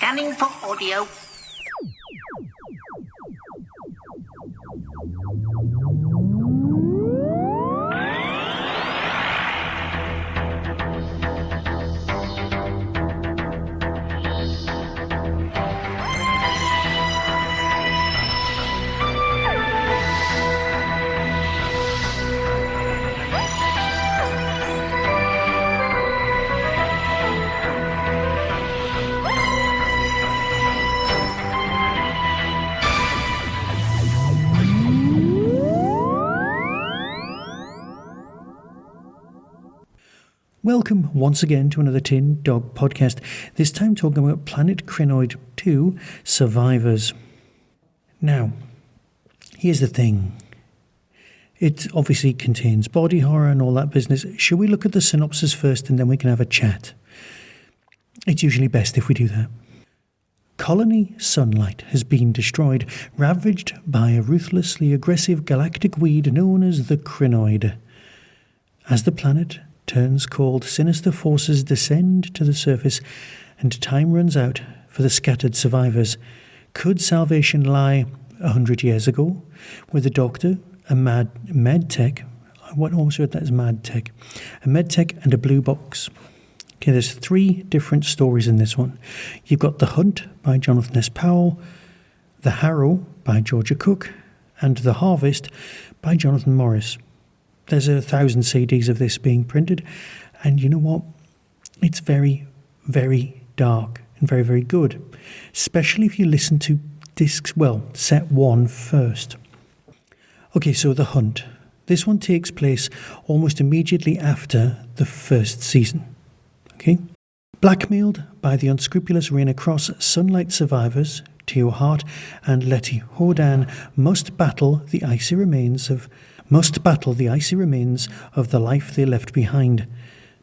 Scanning for audio. Welcome once again to another Tin Dog podcast, this time talking about Planet Krynoid 2 Survivors. Now, here's the thing. It obviously contains body horror and all that business. Shall we look at the synopsis first and then we can have a chat? It's usually best if we do that. Colony Sunlight has been destroyed, ravaged by a ruthlessly aggressive galactic weed known as the Krynoid. As the planet turns cold, sinister forces descend to the surface and time runs out for the scattered survivors. Could salvation lie 100 years ago with a doctor, a MedTech, what almost read that as MedTech, a MedTech and a blue box? Okay, there's 3 different stories in this one. You've got The Hunt by Jonathan S Powell, The Harrow by Georgia Cook, and The Harvest by Jonathan Morris. There's 1,000 CDs of this being printed, and you know what? It's very, very dark and very, very good, especially if you listen to set 1 first. Okay, so The Hunt. This one takes place almost immediately after the first season. Okay? Blackmailed by the unscrupulous Raynor Cross, Sunlight survivors, Tiro, Hart and Letty, Hodan must battle the icy remains of the life they left behind.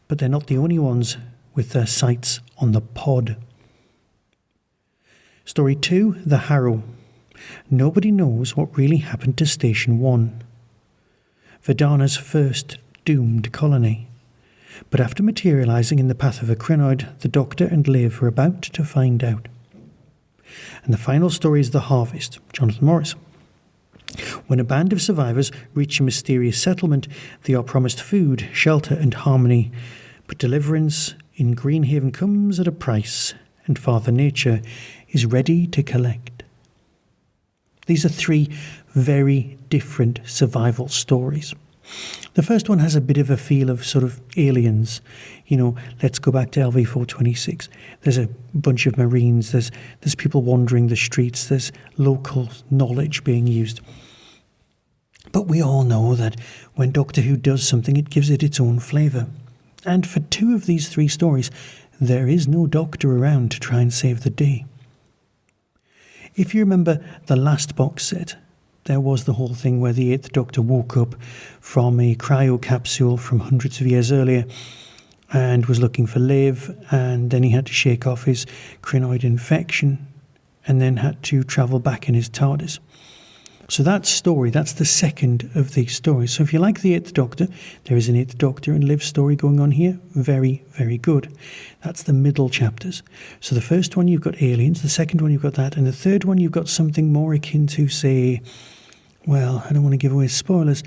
But they're not the only ones with their sights on the pod. Story 2, The Harrow. Nobody knows what really happened to Station 1, Verdana's first doomed colony. But after materialising in the path of a Krynoid, the Doctor and Liv are about to find out. And the final story is The Harvest, Jonathan Morris. When a band of survivors reach a mysterious settlement, they are promised food, shelter and harmony. But deliverance in Greenhaven comes at a price, and Father Nature is ready to collect. These are 3 very different survival stories. The first one has a bit of a feel of sort of aliens. You know, let's go back to LV-426. There's a bunch of Marines. There's people wandering the streets. There's local knowledge being used. But we all know that when Doctor Who does something, it gives it its own flavour. And for 2 of these 3 stories, there is no Doctor around to try and save the day. If you remember the last box set, there was the whole thing where the 8th Doctor woke up from a cryo capsule from hundreds of years earlier and was looking for Liv, and then he had to shake off his Krynoid infection and then had to travel back in his TARDIS. So that story, that's the second of these stories. So if you like the 8th Doctor, there is an 8th Doctor and Liv story going on here. Very, very good. That's the middle chapters. So the first one you've got aliens, the second one you've got that, and the third one you've got something more akin to, say, well, I don't want to give away spoilers,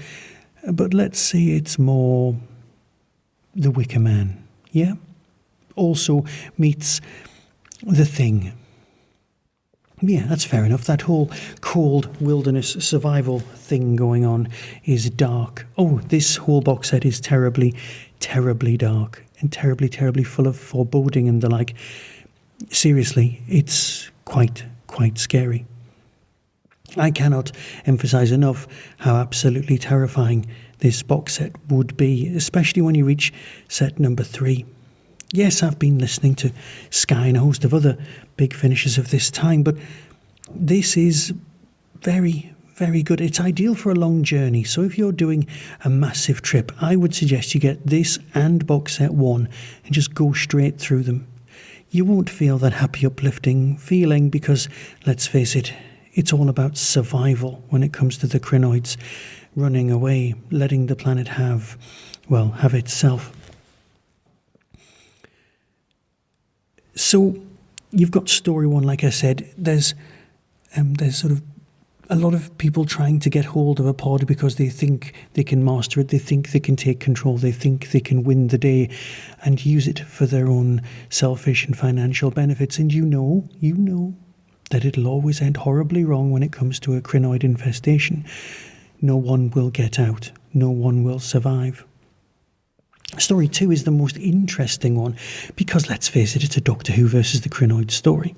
but let's say it's more The Wicker Man, yeah? Also meets The Thing. Yeah, that's fair enough. That whole cold wilderness survival thing going on is dark. Oh, this whole box set is terribly, terribly dark and terribly, terribly full of foreboding and the like. Seriously, it's quite scary. I cannot emphasise enough how absolutely terrifying this box set would be, especially when you reach set number 3. Yes, I've been listening to Sky and a host of other big finishes of this time, but this is very, very good. It's ideal for a long journey, so if you're doing a massive trip, I would suggest you get this and box set 1 and just go straight through them. You won't feel that happy, uplifting feeling because, let's face it, it's all about survival when it comes to the Krynoids running away, letting the planet have itself. So you've got story one, like I said. There's sort of a lot of people trying to get hold of a pod because they think they can master it, they think they can take control, they think they can win the day and use it for their own selfish and financial benefits. And you know that it'll always end horribly wrong when it comes to a Krynoid infestation. No one will get out. No one will survive. Story 2 is the most interesting one because, let's face it, it's a Doctor Who versus the Krynoid story.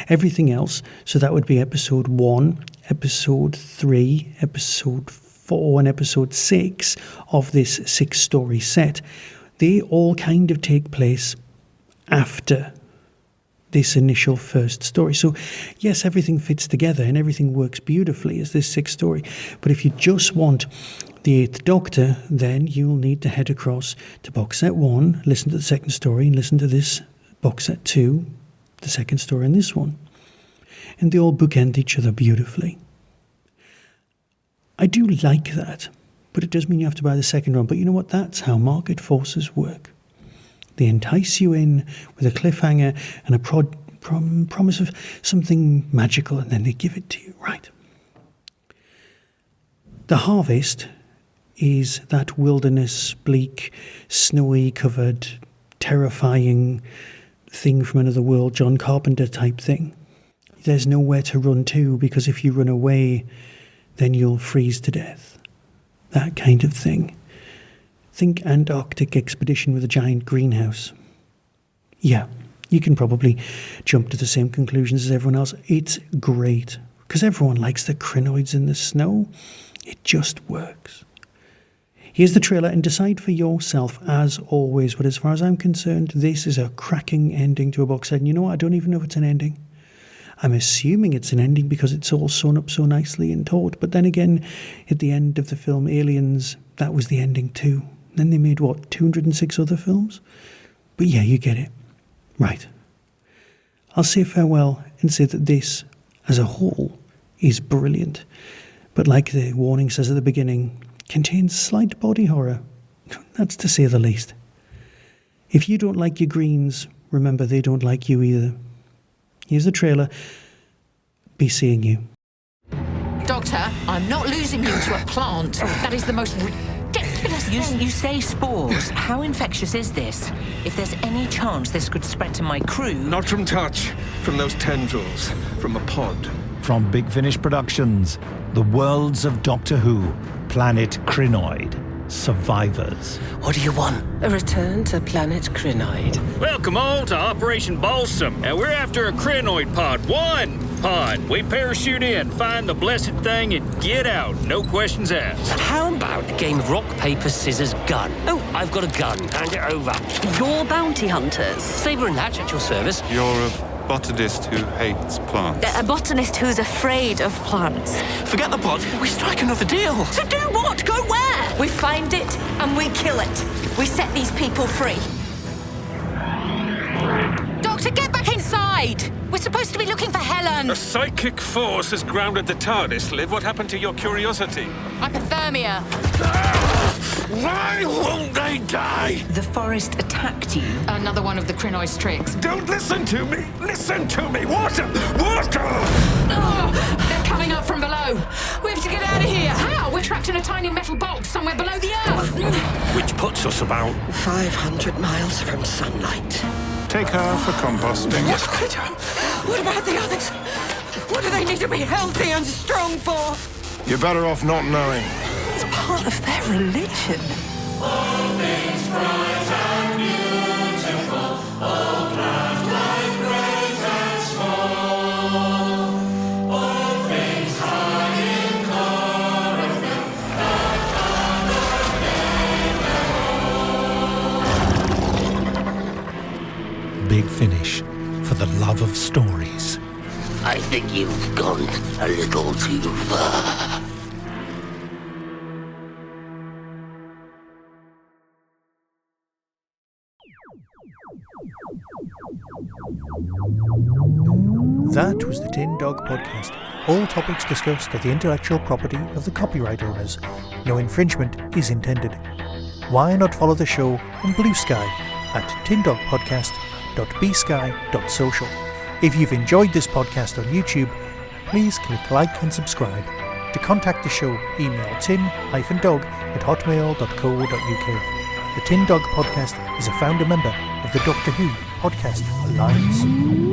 Everything else, so that would be episode 1, episode 3, episode 4 and episode 6 of this 6-story set, they all kind of take place after this initial first story. So yes, everything fits together and everything works beautifully as this 6th story. But if you just want the 8th Doctor, then you'll need to head across to box set 1, listen to the 2nd story, and listen to this box set 2, the 2nd story, and this one. And they all bookend each other beautifully. I do like that, but it does mean you have to buy the 2nd one. But you know what? That's how market forces work. They entice you in with a cliffhanger and a promise of something magical, and then they give it to you. Right. The Harvest is that wilderness, bleak, snowy covered, terrifying thing from another world, John Carpenter type thing. There's nowhere to run to, because if you run away, then you'll freeze to death. That kind of thing. Think Antarctic expedition with a giant greenhouse. Yeah, you can probably jump to the same conclusions as everyone else. It's great, because everyone likes the Krynoids in the snow. It just works. Here's the trailer and decide for yourself as always. But as far as I'm concerned, this is a cracking ending to a box set. And you know what? I don't even know if it's an ending. I'm assuming it's an ending because it's all sewn up so nicely and taut. But then again, at the end of the film Aliens, that was the ending too. Then they made, 206 other films? But yeah, you get it. Right. I'll say farewell and say that this, as a whole, is brilliant. But like the warning says at the beginning, contains slight body horror. That's to say the least. If you don't like your greens, remember they don't like you either. Here's the trailer. Be seeing you. Doctor, I'm not losing you to a plant. That is the most ridiculous thing. You say spores. How infectious is this? If there's any chance this could spread to my crew... Not from touch. From those tendrils. From a pod. From Big Finish Productions, The Worlds of Doctor Who, Planet Krynoid, Survivors. What do you want? A return to planet Krynoid. Welcome all to Operation Balsam, and we're after a Krynoid pod. One pod. We parachute in, find the blessed thing, and get out. No questions asked. How about a game of rock, paper, scissors, gun? Oh, I've got a gun. Hand it over. You're bounty hunters. Saber and Hatch at your service. You're a botanist who hates plants. A botanist who's afraid of plants. Forget the pod. We strike another deal. To do what? Go where? We find it and we kill it. We set these people free. Doctor, get back inside! We're supposed to be looking for Helen. A psychic force has grounded the TARDIS, Liv. What happened to your curiosity? Hypothermia. Why won't they die? The forest attacked you. Another one of the Krynoid's tricks. Don't listen to me! Listen to me! Water! Water! Oh, they're coming up from below. We have to get out of here. How? We're trapped in a tiny metal box somewhere below the Earth. Which puts us about 500 miles from sunlight. Take her for composting. Yes, Peter. What about the others? What do they need to be healthy and strong for? You're better off not knowing. It's part of their religion. All things bright and beautiful, all plant life great and small. All things high in chlorophyll, the Father made them all. Big Finish, for the love of stories. I think you've gone a little too far. That was the Tin Dog Podcast. All topics discussed are the intellectual property of the copyright owners. No infringement is intended. Why not follow the show on Blue Sky at tindogpodcast.bsky.social. If you've enjoyed this podcast on YouTube, please click like and subscribe. To contact the show, email tin-dog@hotmail.co.uk. The Tin Dog Podcast is a founder member of the Doctor Who Podcast Alliance.